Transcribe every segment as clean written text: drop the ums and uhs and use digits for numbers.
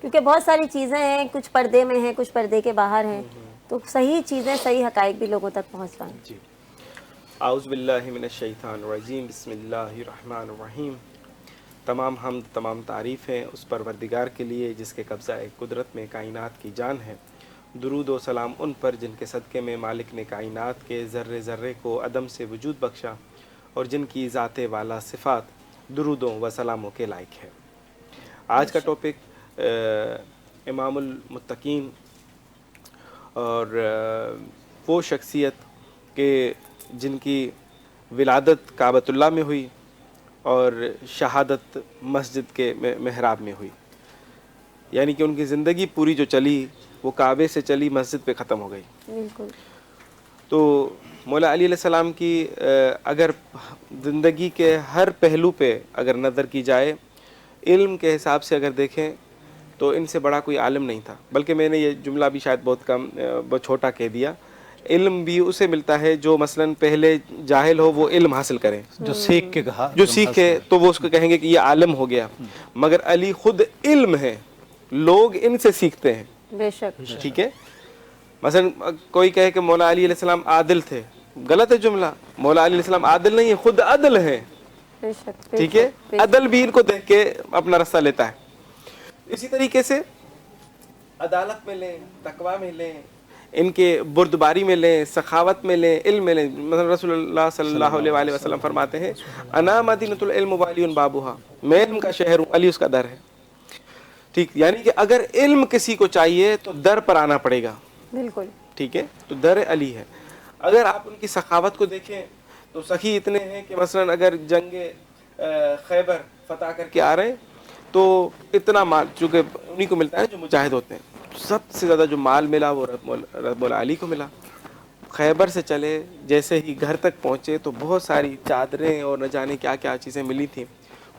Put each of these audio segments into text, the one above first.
کیونکہ بہت ساری چیزیں ہیں، کچھ پردے میں ہیں، کچھ پردے کے باہر ہیں، تو صحیح چیزیں، صحیح حقائق بھی لوگوں تک پہنچ پائیں. جی. اعوذ باللہ من الشیطان الرجیم، بسم اللہ الرحمن الرحیم. تمام حمد، تمام تعریفیں اس پروردگار کے لیے جس کے قبضہ قدرت میں کائنات کی جان ہے. درود و سلام ان پر جن کے صدقے میں مالک نے کائنات کے ذرے ذرے کو عدم سے وجود بخشا اور جن کی ذات والا صفات درودوں و سلاموں کے لائق ہے. آج کا ٹاپک امام المتقین اور وہ شخصیت کہ جن کی ولادت کعبۃ اللہ میں ہوئی اور شہادت مسجد کے محراب میں ہوئی، یعنی کہ ان کی زندگی پوری جو چلی وہ کعبے سے چلی، مسجد پہ ختم ہو گئی. بالکل. تو مولا علی علیہ السلام کی اگر زندگی کے ہر پہلو پہ اگر نظر کی جائے، علم کے حساب سے اگر دیکھیں تو ان سے بڑا کوئی عالم نہیں تھا. بلکہ میں نے یہ جملہ بھی شاید بہت چھوٹا کہہ دیا. علم بھی اسے ملتا ہے جو مثلاً پہلے جاہل ہو وہ علم حاصل کرے، جو سیکھ کے کہا، جو سیکھے تو وہ اس کو کہیں گے کہ یہ عالم ہو گیا. مگر علی خود علم ہے، لوگ ان سے سیکھتے ہیں. بے شک. ٹھیک ہے. مثلا کوئی کہے کہ مولا علی علیہ السلام عادل تھے، غلط ہے جملہ. مولا علی علیہ السلام عادل نہیں ہے، خود عدل ہے. بے شک. ٹھیک ہے. عدل بھی ان کو دیکھ کے اپنا رستہ لیتا ہے. اسی طریقے سے عدالت میں لیں، تقوی میں لیں، ان کے بردباری میں لیں، سخاوت میں لیں، علم میں لیں. مثلا رسول اللہ صلی اللہ علیہ وآلہ وسلم فرماتے ہیں انا مدینۃ العلم والی بابھا، میں علم کا شہر ہوں، علی اس کا در ہے. ٹھیک، یعنی کہ اگر علم کسی کو چاہیے تو در پر آنا پڑے گا. بالکل. ٹھیک ہے. تو در علی ہے. اگر آپ ان کی سخاوت کو دیکھیں تو سخی اتنے ہیں کہ مثلا اگر جنگ خیبر فتح کر کے آ رہے ہیں تو اتنا مال، چونکہ انہیں کو ملتا ہے جو مجاہد ہوتے ہیں، سب سے زیادہ جو مال ملا وہ مولا علی کو ملا. خیبر سے چلے، جیسے ہی گھر تک پہنچے تو بہت ساری چادریں اور نہ جانے کیا کیا چیزیں ملی تھیں.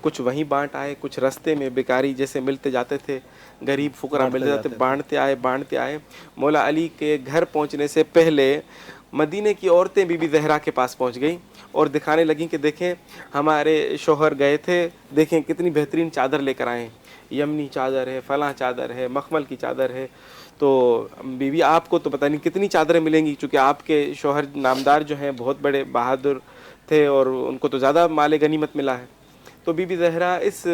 کچھ وہیں بانٹ آئے، کچھ رستے میں بیکاری جیسے ملتے جاتے تھے، غریب فقراء ملتے جاتے، بانٹتے آئے. مولا علی کے گھر پہنچنے سے پہلے مدینے کی عورتیں بی بی زہرا کے پاس پہنچ گئیں اور دکھانے لگیں کہ دیکھیں ہمارے شوہر گئے تھے، دیکھیں کتنی بہترین چادر لے کر آئے ہیں، یمنی چادر ہے، فلاں چادر ہے، مخمل کی چادر ہے. تو بی بی آپ کو تو پتہ نہیں کتنی چادریں ملیں گی، چونکہ آپ کے شوہر نامدار جو ہیں بہت بڑے بہادر تھے اور ان کو تو زیادہ مال غنیمت ملا ہے. تو بی بی زہرا اس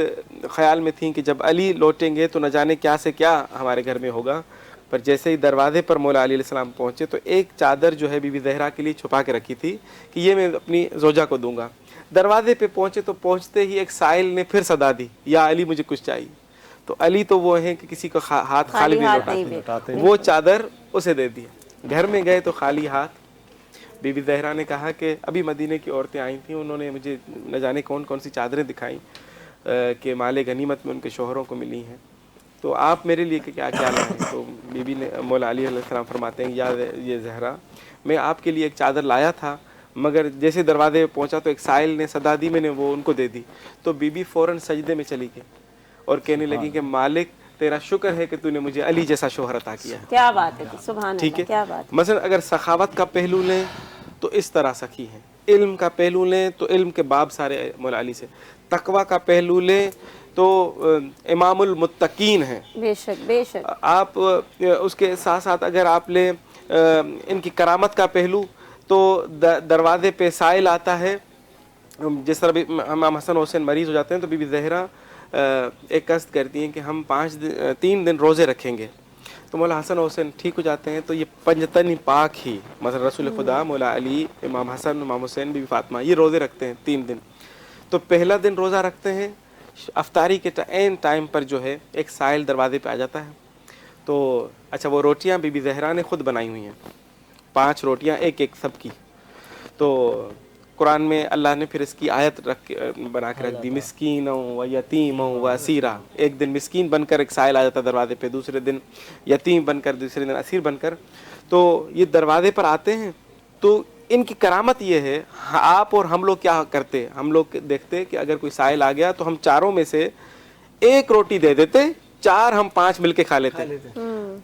خیال میں تھیں کہ جب علی لوٹیں گے تو نہ جانے کیا سے کیا ہمارے گھر میں ہوگا. پر جیسے ہی دروازے پر مولا علی علیہ السلام پہنچے تو ایک چادر جو ہے بی بی زہرا کے لیے چھپا کے رکھی تھی کہ یہ میں اپنی زوجہ کو دوں گا. دروازے پہ پہنچے تو پہنچتے ہی ایک سائل نے پھر صدا دی، یا علی مجھے کچھ چاہیے. تو علی تو وہ ہیں کہ کسی کو ہاتھ خالی نہیں لوٹاتے، وہ چادر اسے دے دی. گھر میں گئے تو خالی ہاتھ. بی بی زہرا نے کہا کہ ابھی مدینے کی عورتیں آئی تھیں، انہوں نے مجھے نہ جانے کون کون سی چادریں دکھائیں کہ مال غنیمت میں ان کے شوہروں کو ملی ہیں، تو آپ میرے لیے کیا کیا لائیں؟ تو بی بی نے، مولا علی علیہ السلام فرماتے ہیں یا یہ زہرا، میں آپ کے لیے ایک چادر لایا تھا، مگر جیسے دروازے پہ پہنچا تو ایک سائل نے صدا دی، میں نے وہ ان کو دے دی. تو بی بی فوراً سجدے میں چلی گئی اور کہنے لگی کہ مالک تیرا شکر ہے کہ تو نے مجھے علی جیسا شوہر عطا کیا. کیا بات ہے، سبحان اللہ. ٹھیک ہے. کیا بات. مثلا اگر سخاوت کا پہلو لیں تو اس طرح سخی ہیں. علم کا پہلو لیں تو علم کے باب سارے مولا علی سے. تقوی کا پہلو لیں تو امام المتقین ہیں. بے شک بے شک. آپ اس کے ساتھ ساتھ اگر آپ لیں ان کی کرامت کا پہلو تو دروازے پہ سائل آتا ہے. جس طرح امام حسن حسین مریض ہو جاتے ہیں تو بی بی زہرا ایک قصد کرتی ہیں کہ ہم 3 دن روزے رکھیں گے. تو مولا حسن حسین ٹھیک ہو جاتے ہیں تو یہ پنجتن پاک ہی، مثلا رسول خدا، مولا علی، امام حسن، امام حسین، بی بی فاطمہ، یہ روزے رکھتے ہیں 3 دن. تو پہلا دن روزہ رکھتے ہیں، افطاری کے عین ٹائم پر جو ہے ایک سائل دروازے پہ آ جاتا ہے. تو اچھا وہ روٹیاں بی بی زہرا نے خود بنائی ہوئی ہیں، 5 روٹیاں ایک سب کی. تو قرآن میں اللہ نے پھر اس کی آیت بنا کے رکھ دی، مسکین و یتیم و اسیرا. ایک دن مسکین بن کر ایک سائل آ جاتا دروازے پہ، دوسرے دن یتیم بن کر، دوسرے دن اسیر بن کر. تو یہ دروازے پر آتے ہیں. تو ان کی کرامت یہ ہے، آپ اور ہم لوگ کیا کرتے، ہم لوگ دیکھتے کہ اگر کوئی سائل آ گیا تو ہم چاروں میں سے ایک روٹی دے دیتے، 4 ہم 5 مل کے کھا لیتے.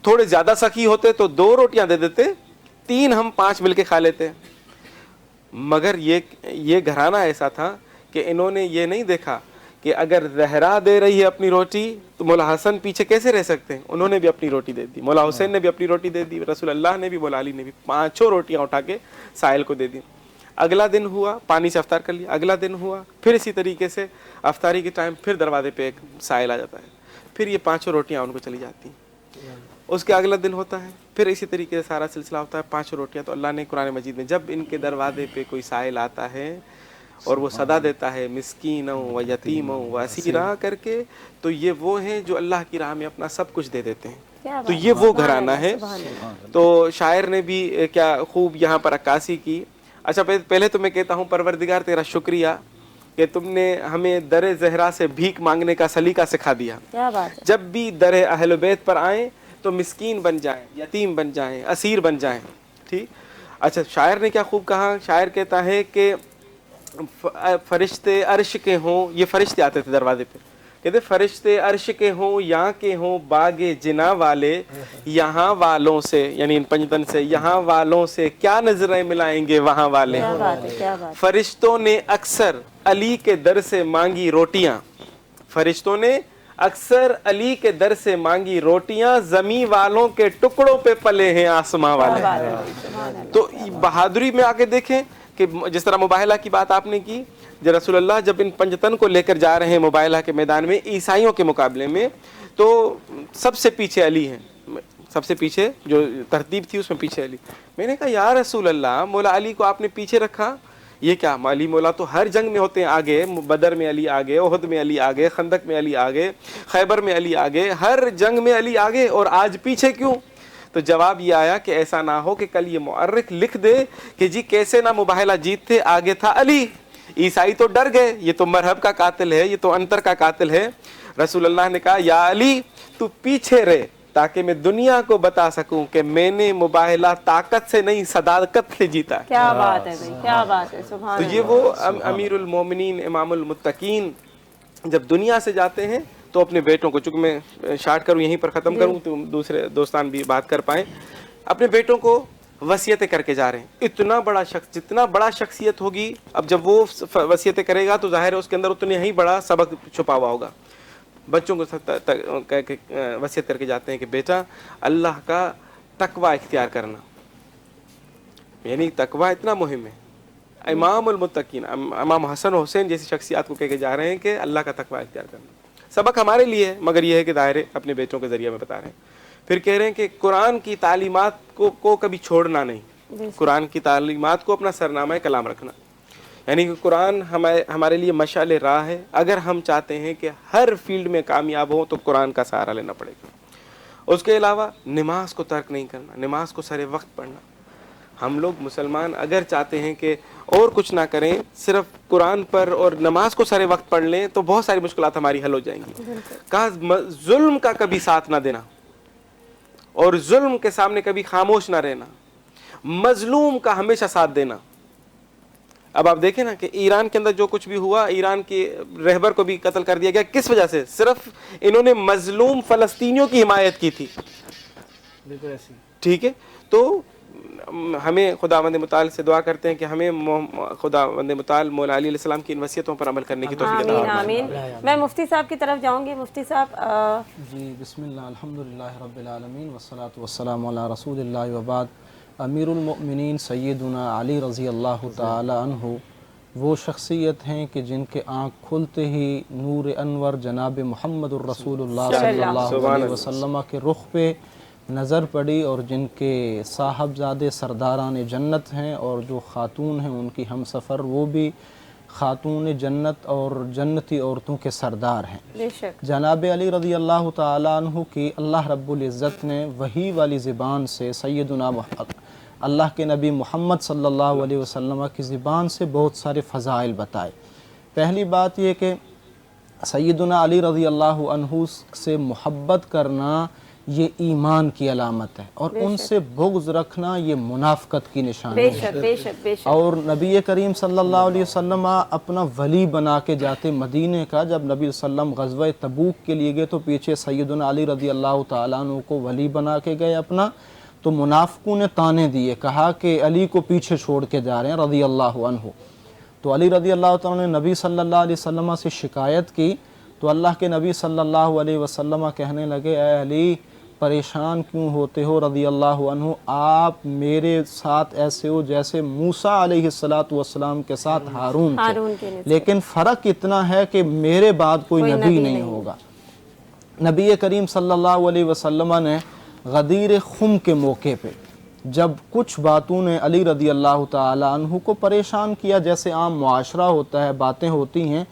تھوڑے زیادہ سخی ہوتے تو 2 روٹیاں دے دیتے، 3 ہم 5 مل کے کھا لیتے. مگر یہ گھرانہ ایسا تھا کہ انہوں نے یہ نہیں دیکھا کہ اگر زہرا دے رہی ہے اپنی روٹی تو مولا حسن پیچھے کیسے رہ سکتے ہیں؟ انہوں نے بھی اپنی روٹی دے دی، مولا حسین نے بھی اپنی روٹی دے دی، رسول اللہ نے بھی، مولا علی نے بھی، 5 روٹیاں اٹھا کے سائل کو دے دی۔ اگلا دن ہوا، پانی سے افطار کر لیا، اگلا دن ہوا، پھر اسی طریقے سے افطاری کے ٹائم پھر دروازے پہ ایک سائل آ جاتا ہے، پھر یہ 5 روٹیاں ان کو چلی جاتی ہیں۔ اس کے اگلا دن ہوتا ہے، پھر اسی طریقے سے سارا سلسلہ ہوتا ہے، 5 روٹیاں۔ تو اللہ نے قرآن مجید میں جب ان کے دروازے پہ کوئی سائل آتا ہے اور وہ صدا دیتا ہے مسکینوں و یتیموں و اسیرا کر کے، تو یہ وہ ہیں جو اللہ کی راہ میں اپنا سب کچھ دے دیتے ہیں۔ تو یہ وہ گھرانہ ہے۔ تو شاعر نے بھی کیا خوب یہاں پر عکاسی کی۔ اچھا پہلے تو میں کہتا ہوں پروردگار تیرا شکریہ کہ تم نے ہمیں در زہرا سے بھیک مانگنے کا سلیقہ سکھا دیا۔ جب بھی در اہل بیت پر آئیں تو مسکین بن جائیں، یتیم بن جائیں، اسیر بن جائیں، ٹھیک۔ اچھا شاعر نے کیا خوب کہا، شاعر کہتا ہے کہ فرشتے عرش کے ہوں، یہ فرشتے آتے تھے دروازے پہ، کہتے فرشتے عرش کے ہوں یہاں کے ہوں باغ جنا والے، یہاں والوں سے یعنی ان پنجتن سے، یہاں والوں سے کیا نظریں ملائیں گے وہاں والے۔ فرشتوں نے اکثر علی کے در سے مانگی روٹیاں، فرشتوں نے اکثر علی کے در سے مانگی روٹیاں، زمین والوں کے ٹکڑوں پہ پلے ہیں آسماں والے۔ تو بہادری میں آگے دیکھیں کہ جس طرح مباہلہ کی بات آپ نے کی، جب رسول اللہ جب ان پنجتن کو لے کر جا رہے ہیں مباہلہ کے میدان میں عیسائیوں کے مقابلے میں، تو سب سے پیچھے علی ہیں، سب سے پیچھے جو ترتیب تھی اس میں پیچھے علی۔ میں نے کہا یا رسول اللہ، مولا علی کو آپ نے پیچھے رکھا، یہ کیا؟ علی مولا تو ہر جنگ میں ہوتے ہیں آگے، بدر میں علی آگے، احد میں علی آگے، خندق میں علی آگے، خیبر میں علی آگے، ہر جنگ میں علی آگے، اور آج پیچھے کیوں؟ تو جواب یہ آیا کہ ایسا نہ ہو کہ کل یہ مؤرخ لکھ دے کہ جی کیسے نہ مباہلہ جیتتے، آگے تھا علی، عیسائی تو ڈر گئے، یہ تو مرہب کا قاتل ہے، یہ تو انتر کا قاتل ہے۔ رسول اللہ نے کہا یا علی تو پیچھے رہ تاکہ میں دنیا کو بتا سکوں کہ میں نے مباہلہ طاقت سے نہیں صداقت سے جیتا ہے۔ کیا بات ہے بھائی، کیا بات ہے، سبحان تو یہ وہ امیر المومنین امام المتقین جب دنیا سے جاتے ہیں تو اپنے بیٹوں کو، چونکہ میں شارٹ کروں یہیں پر ختم کروں تو دوسرے دوستان بھی بات کر پائیں، اپنے بیٹوں کو وصیتیں کر کے جا رہے ہیں۔ اتنا بڑا شخص، جتنا بڑا شخصیت ہوگی، اب جب وہ وصیتیں کرے گا تو ظاہر ہے اس کے اندر اتنے ہی بڑا سبق چھپا ہوا ہوگا۔ بچوں کو وصیت کر کے جاتے ہیں کہ بیٹا اللہ کا تقوی اختیار کرنا، یعنی تقوی اتنا مہم ہے۔ امام المتقین امام حسن و حسین جیسی شخصیات کو کہہ کے جا رہے ہیں کہ اللہ کا تقوی اختیار کرنا، سبق ہمارے لیے ہے، مگر یہ ہے کہ دائرے اپنے بیٹوں کے ذریعے میں بتا رہے ہیں۔ پھر کہہ رہے ہیں کہ قرآن کی تعلیمات کو کبھی چھوڑنا نہیں، قرآن کی تعلیمات کو اپنا سرنامہ کلام رکھنا، یعنی کہ قرآن ہمارے لیے مشعل راہ ہے۔ اگر ہم چاہتے ہیں کہ ہر فیلڈ میں کامیاب ہوں تو قرآن کا سہارا لینا پڑے گا۔ اس کے علاوہ نماز کو ترک نہیں کرنا، نماز کو سر وقت پڑھنا۔ ہم لوگ مسلمان اگر چاہتے ہیں کہ اور کچھ نہ کریں، صرف قرآن پر اور نماز کو سر وقت پڑھ لیں تو بہت ساری مشکلات ہماری حل ہو جائیں گی۔ کہا ظلم کا کبھی ساتھ نہ دینا اور ظلم کے سامنے کبھی خاموش نہ رہنا، مظلوم کا ہمیشہ ساتھ دینا۔ اب آپ دیکھیں نا کہ ایران کے اندر جو کچھ بھی ہوا، ایران کے رہبر کو بھی قتل کر دیا گیا، کس وجہ سے؟ صرف انہوں نے مظلوم فلسطینیوں کی حمایت کی تھی، بالکل ایسی۔ ٹھیک ہے۔ تو ہمیں خداوند متعال سے دعا کرتے ہیں کہ ہمیں خداوند متعال مولا علی علیہ السلام کی ان وصیتوں پر عمل کرنے کی توفیق عطا فرمائے۔ آمین۔ میں مفتی صاحب کی طرف جاؤں گی۔ مفتی صاحب جی بسم اللہ، الحمدللہ رب العالمین والصلاة والسلام علی رسول اللہ وبعد۔ امیر المؤمنین سیدنا علی رضی اللہ تعالی عنہ وہ شخصیت ہیں کہ جن کے آنکھ کھلتے ہی نور انور جناب محمد الرسول اللہ صلی اللہ علیہ وسلم کے رخ پہ نظر پڑی، اور جن کے صاحبزادے سرداران جنت ہیں، اور جو خاتون ہیں ان کی ہم سفر وہ بھی خاتون جنت اور جنتی عورتوں کے سردار ہیں۔ بے شک جناب علی رضی اللہ تعالیٰ عنہ کی اللہ رب العزت نے وحی والی زبان سے سیدنا اللہ کے نبی محمد صلی اللہ علیہ وسلم کی زبان سے بہت سارے فضائل بتائے۔ پہلی بات یہ کہ سیدنا علی رضی اللہ عنہ سے محبت کرنا یہ ایمان کی علامت ہے، اور ان سے بغض رکھنا یہ منافقت کی نشانی بے ہے۔ شک بے شک بے شک۔ اور نبی کریم صلی اللہ علیہ وسلم اپنا ولی بنا کے جاتے مدینے کا، جب نبی صلی اللہ علیہ وسلم غزوہ تبوک کے لیے گئے تو پیچھے سیدنا علی رضی اللہ تعالیٰ عنہ کو ولی بنا کے گئے اپنا، تو منافقوں نے تانے دیے، کہا کہ علی کو پیچھے چھوڑ کے جا رہے ہیں رضی اللہ عنہ۔ تو علی رضی اللہ تعالیٰ نے نبی صلی اللہ علیہ وسلم سے شکایت کی تو اللہ کے نبی صلی اللہ علیہ وسلم کہنے لگے اے علی پریشان کیوں ہوتے ہو رضی اللہ عنہ، آپ میرے ساتھ ایسے ہو جیسے موسیٰ علیہ السلام کے ساتھ ہارون تھے، لیکن فرق اتنا ہے کہ میرے بعد کوئی نبی نہیں ہوگا۔ نبی کریم صلی اللہ علیہ وسلم نے غدیر خم کے موقع پہ جب کچھ باتوں نے علی رضی اللہ تعالی عنہ کو پریشان کیا، جیسے عام معاشرہ ہوتا ہے، باتیں ہوتی ہیں،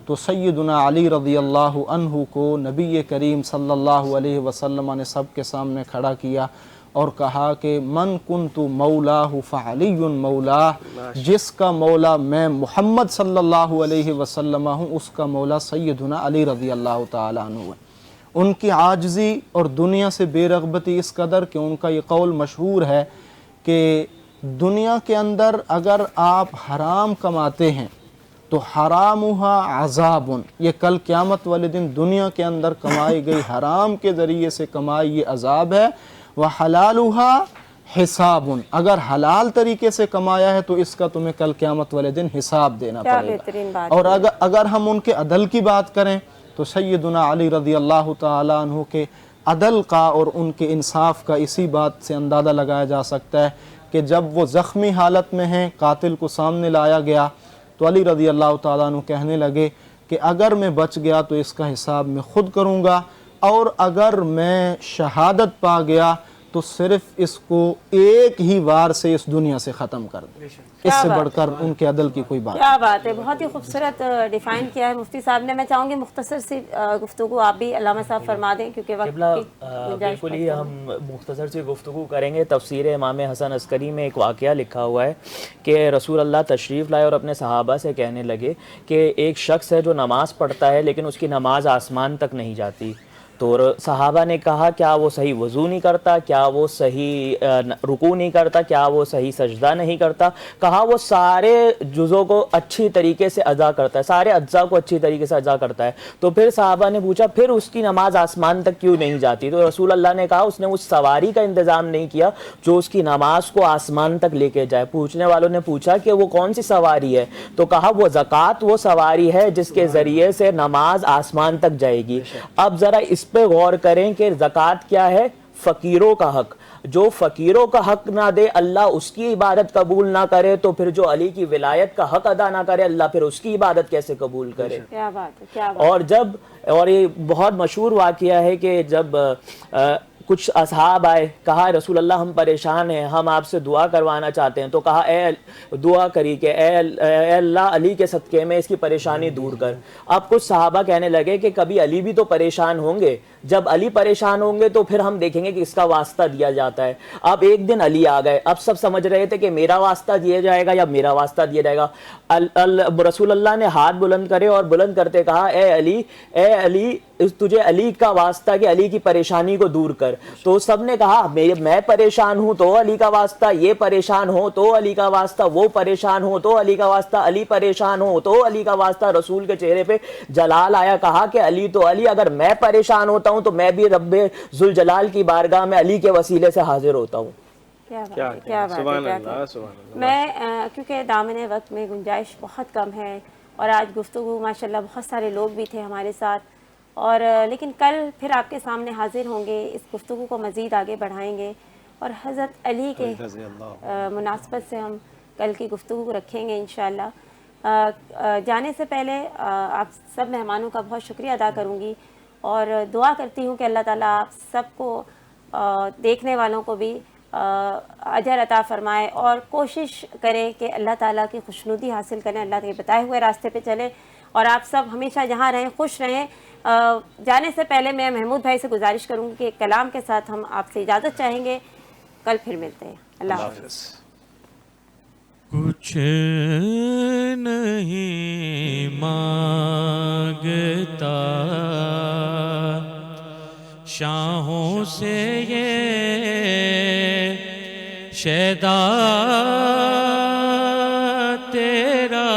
تو سیدنا علی رضی اللہ عنہ کو نبی کریم صلی اللہ علیہ وسلم نے سب کے سامنے کھڑا کیا اور کہا کہ من کنت مولاہ فعلی مولاہ، جس کا مولا میں محمد صلی اللہ علیہ وسلم ہوں اس کا مولا سیدنا علی رضی اللہ تعالی عنہ ہے۔ ان کی عاجزی اور دنیا سے بے رغبتی اس قدر کہ ان کا یہ قول مشہور ہے کہ دنیا کے اندر اگر آپ حرام کماتے ہیں تو حرامها عذاب، یہ کل قیامت والے دن دنیا کے اندر کمائی گئی حرام کے ذریعے سے کمائی یہ عذاب ہے، وحلالها حساب، اگر حلال طریقے سے کمایا ہے تو اس کا تمہیں کل قیامت والے دن حساب دینا پڑے گا۔ اور اگر ہم ان کے عدل کی بات کریں تو سیدنا علی رضی اللہ تعالی عنہ کے عدل کا اور ان کے انصاف کا اسی بات سے اندازہ لگایا جا سکتا ہے کہ جب وہ زخمی حالت میں ہیں، قاتل کو سامنے لایا گیا تو علی رضی اللہ تعالیٰ عنہ کہنے لگے کہ اگر میں بچ گیا تو اس کا حساب میں خود کروں گا، اور اگر میں شہادت پا گیا تو صرف اس کو ایک ہی وار سے اس دنیا سے ختم کر دیں۔ اس سے بڑھ کر ان کے عدل کی کوئی بات کیا بات ہے، بہت ہی خوبصورت ڈیفائن کیا ہے مفتی صاحب نے۔ میں چاہوں گی مختصر سی گفتگو آپ بھی علامہ صاحب فرما دیں کیونکہ وقت کی بالکل ہی ہم مختصر سی گفتگو کریں گے۔ تفسیر امام حسن عسکری میں ایک واقعہ لکھا ہوا ہے کہ رسول اللہ تشریف لائے اور اپنے صحابہ سے کہنے لگے کہ ایک شخص ہے جو نماز پڑھتا ہے لیکن اس کی نماز آسمان تک نہیں جاتی، تو صحابہ نے کہا کیا وہ صحیح وضو نہیں کرتا، کیا وہ صحیح رکوع نہیں کرتا، کیا وہ صحیح سجدہ نہیں کرتا؟ کہا وہ سارے جزوں کو اچھی طریقے سے ادا کرتا ہے، سارے اجزاء کو اچھی طریقے سے ادا کرتا ہے۔ تو پھر صحابہ نے پوچھا پھر اس کی نماز آسمان تک کیوں نہیں جاتی؟ تو رسول اللہ نے کہا اس نے اس سواری کا انتظام نہیں کیا جو اس کی نماز کو آسمان تک لے کے جائے۔ پوچھنے والوں نے پوچھا کہ وہ کون سی سواری ہے؟ تو کہا وہ زکوٰۃ وہ سواری ہے جس کے ذریعے سے نماز آسمان تک جائے گی۔ اب ذرا اس پہ غور کریں کہ زکوٰۃ کیا ہے؟ فقیروں کا حق۔ جو فقیروں کا حق نہ دے اللہ اس کی عبادت قبول نہ کرے، تو پھر جو علی کی ولایت کا حق ادا نہ کرے اللہ پھر اس کی عبادت کیسے قبول کرے؟ کیا بات ہے، کیا بات ہے۔ اور یہ بہت مشہور واقعہ ہے کہ جب کچھ اصحاب آئے، کہا رسول اللہ ہم پریشان ہیں، ہم آپ سے دعا کروانا چاہتے ہیں۔ تو کہا اے دعا کری کہ اے اللہ علی کے صدقے میں اس کی پریشانی دور کر۔ اب کچھ صحابہ کہنے لگے کہ کبھی علی بھی تو پریشان ہوں گے، جب علی پریشان ہوں گے تو پھر ہم دیکھیں گے کہ اس کا واسطہ دیا جاتا ہے۔ اب ایک دن علی آ گئے، اب سب سمجھ رہے تھے کہ میرا واسطہ دیا جائے گا یا میرا واسطہ دیا جائے گا۔ رسول اللہ نے ہاتھ بلند کرے اور بلند کرتے کہا اے علی تجھے علی کا واسطہ کہ علی کی پریشانی کو دور کر۔ تو سب نے کہا میں پریشان ہوں تو علی کا واسطہ، یہ پریشان ہو تو علی کا واسطہ، وہ پریشان ہو تو علی کا واسطہ، علی پریشان ہو تو علی کا واسطہ۔ رسول کے چہرے پہ جلال آیا، کہا کہ علی تو علی، اگر میں پریشان ہوتا ہوں تو میں بھی رب ذوالجلال کی بارگاہ میں علی کے وسیلے سے حاضر ہوتا ہوں۔ کیا بات ہے۔ میں کیونکہ دامن وقت میں گنجائش بہت کم ہے اور آج گفتگو ماشاءاللہ بہت سارے لوگ بھی تھے ہمارے ساتھ، اور لیکن کل پھر آپ کے سامنے حاضر ہوں گے، اس گفتگو کو مزید آگے بڑھائیں گے اور حضرت علی کے مناسبت سے ہم کل کی گفتگو کو رکھیں گے انشاءاللہ۔ جانے سے پہلے آپ سب مہمانوں کا بہت شکریہ ادا کروں گی اور دعا کرتی ہوں کہ اللہ تعالیٰ آپ سب کو دیکھنے والوں کو بھی اجر عطا فرمائے اور کوشش کریں کہ اللہ تعالیٰ کی خوشنودی حاصل کریں، اللہ کے بتائے ہوئے راستے پہ چلیں اور آپ سب ہمیشہ جہاں رہیں خوش رہیں۔ جانے سے پہلے میں محمود بھائی سے گزارش کروں گی کہ ایک کلام کے ساتھ ہم آپ سے اجازت چاہیں گے، کل پھر ملتے ہیں۔ اللہ حافظ۔ کچھ نہیں مانگتا شاہوں سے یہ شیدا تیرا،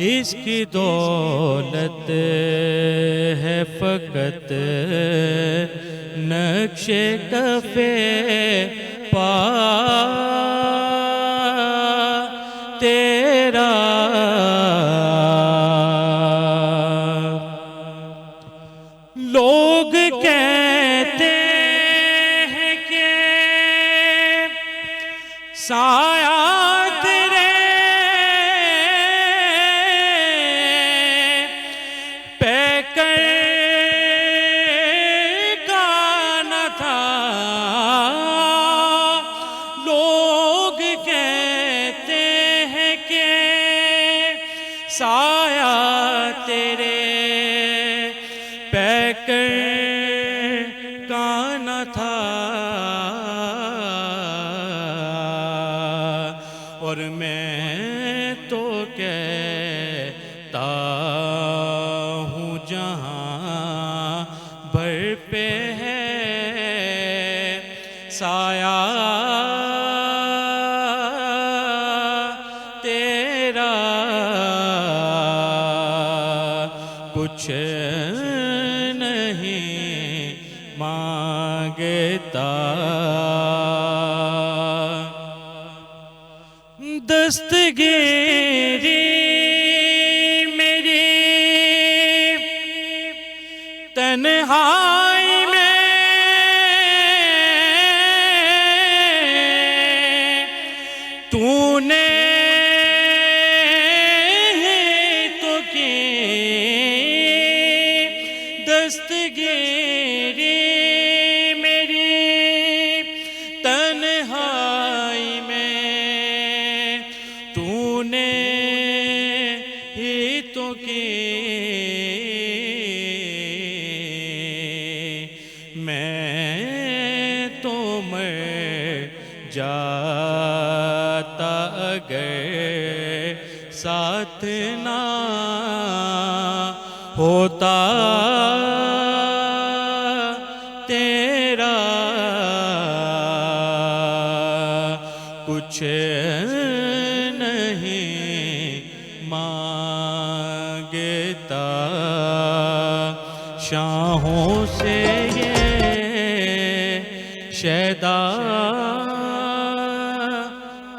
اس کی دولت ہے فقط نقش کفے پا لوگ کہتے ہیں کہ سایہ تیرے پیکر کا نہ تھا، لوگ کہتے ہیں کہ سایہ تیرے پیکر کا نہ تھا، اور میں تو کہتا ہوں جہاں بھر پہ ہے سایہ تیرا، کچھ نہیں مانگتا، دستگیری میری تنہائی میں، تو نے ہی تو کی دستگیری میری تنہائی میں، تو نے ہی تو کی، میں تو مر جاتا اگر ساتھ نہ ہوتا تیرا، کچھ نہیں مانگتا، شاہوں سے یہ شیدا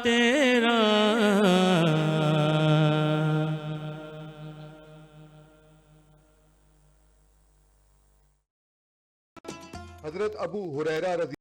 تیرا۔ حضرت ابو ہریرہ رضی